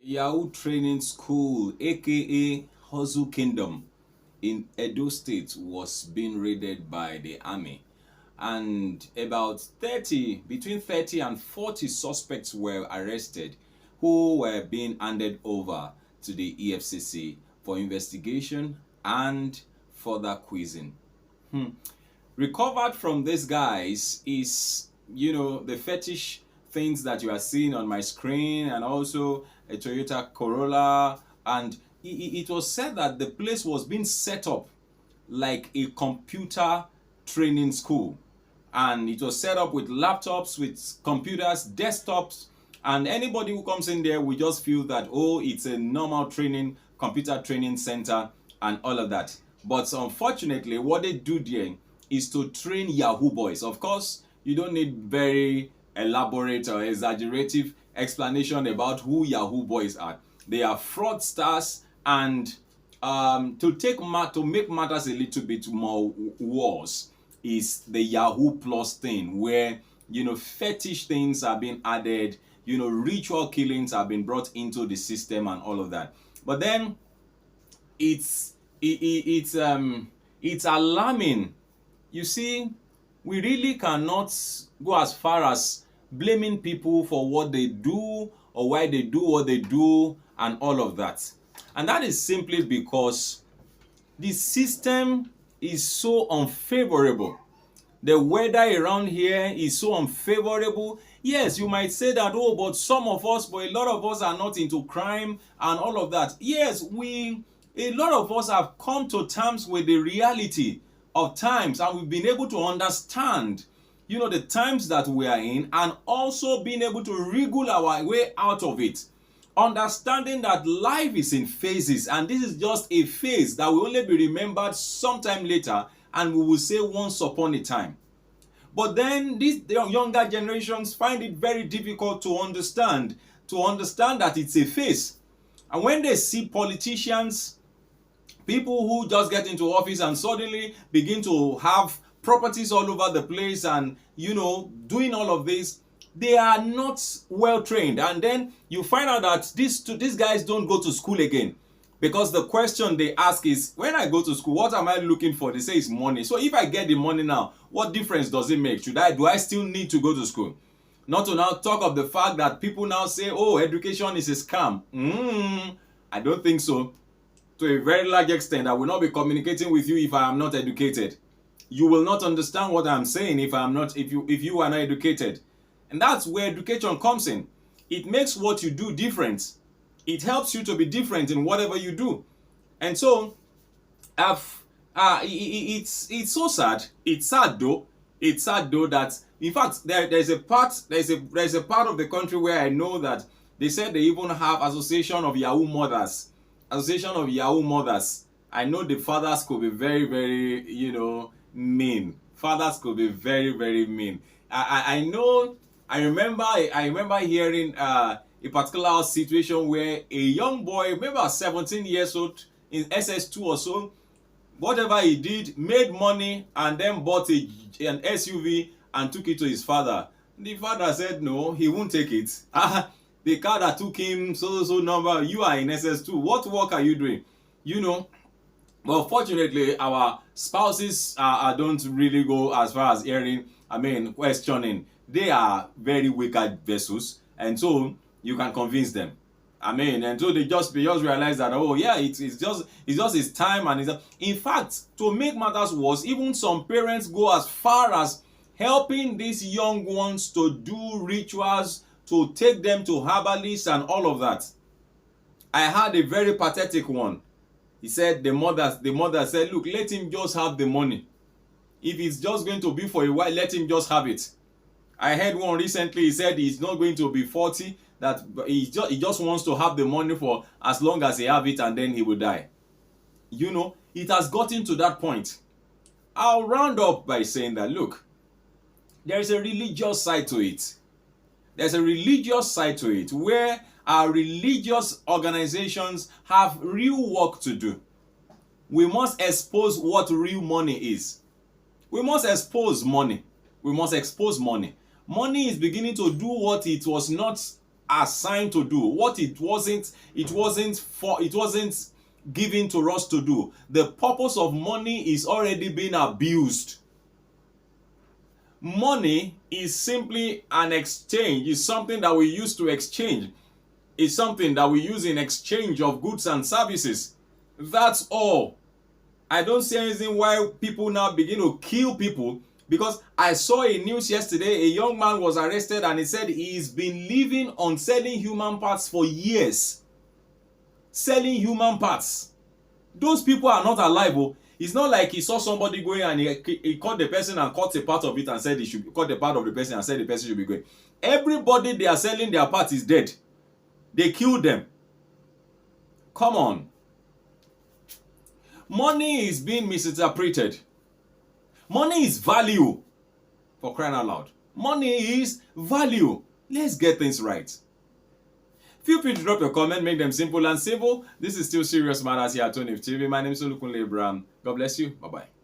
Yahoo Training School, aka Hustle Kingdom, in Edo State was being raided by the army, and about 30, between 30 and 40 suspects were arrested who were being handed over to the EFCC for investigation and further quizzing. Recovered from these guys is, the fetish things that you are seeing on my screen, and also a Toyota Corolla. And it was said that the place was being set up like a computer training school, and it was set up with laptops, with computers, desktops, and anybody who comes in there will just feel that, oh, it's a normal training computer training center and all of that. But unfortunately, what they do there is to train Yahoo Boys. Of course, you don't need very elaborate or exaggerative explanation about who Yahoo Boys are. They are fraudsters, and to make matters a little bit more worse is the Yahoo Plus thing, where fetish things are being added, ritual killings have been brought into the system and all of that. But then it's alarming. You see, we really cannot go as far as blaming people for what they do or why they do what they do and all of that. And that is simply because the system is so unfavorable. The weather around here is so unfavorable. Yes, you might say that, oh, but some of us, but a lot of us are not into crime and all of that. Yes, a lot of us have come to terms with the reality of times, and we've been able to understand, the times that we are in, and also being able to wriggle our way out of it. Understanding that life is in phases, and this is just a phase that will only be remembered sometime later, and we will say once upon a time. But then these younger generations find it very difficult to understand that it's a phase. And when they see politicians, people who just get into office and suddenly begin to have properties all over the place and, doing all of this, they are not well trained. And then you find out that these guys don't go to school again. Because the question they ask is, when I go to school, what am I looking for? They say it's money. So if I get the money now, what difference does it make? Do I still need to go to school? Not to now talk of the fact that people now say, oh, education is a scam. I don't think so. To a very large extent, I will not be communicating with you if I am not educated. You will not understand what I'm saying if you are not educated. And that's where education comes in. It makes what you do different. It helps you to be different in whatever you do. And so it's so sad. It's sad though that, in fact, there's a part of the country where I know that they said they even have Association of Yahoo Mothers. I know the fathers could be very, very, mean. Fathers could be very, very mean. I remember hearing a particular situation where a young boy, maybe about 17 years old, in SS2 or so, whatever he did, made money and then bought an SUV and took it to his father. The father said no, he won't take it. The car that took him so number, you are in SS2. What work are you doing? But fortunately, our spouses don't really go as far as questioning. They are very wicked vessels, and so you can convince them. And so they just realize that, oh yeah, it's just his time, and in fact, to make matters worse, even some parents go as far as helping these young ones to do rituals, to take them to herbalists and all of that. I had a very pathetic one. He said the mother said, look, let him just have the money. If it's just going to be for a while, let him just have it. I heard one recently, he said he's not going to be 40, that he just wants to have the money for as long as he have it, and then he will die. It has gotten to that point. I'll round up by saying that, look, there is a religious side to it. There's a religious side to it where our religious organizations have real work to do. We must expose what real money is. We must expose money. Money is beginning to do what it was not assigned to do, what it wasn't given to us to do. The purpose of money is already being abused. Money is simply an exchange. It's something that we use to exchange. It's something that we use in exchange of goods and services. That's all. I don't see any reason why people now begin to kill people, because I saw a news yesterday, a young man was arrested and he said he's been living on selling human parts for years. Selling human parts. Those people are not alive. Oh. It's not like he saw somebody going and he caught the person and cut a part of it and said he should cut the part of the person and said the person should be going. Everybody they are selling their parts is dead. They killed them. Come on. Money is being misinterpreted. Money is value. For crying out loud. Money is value. Let's get things right. Feel free to drop your comment, make them simple and civil. This is still Serious Matters here at Tony TV. My name is Olukunle Abraham. God bless you. Bye-bye.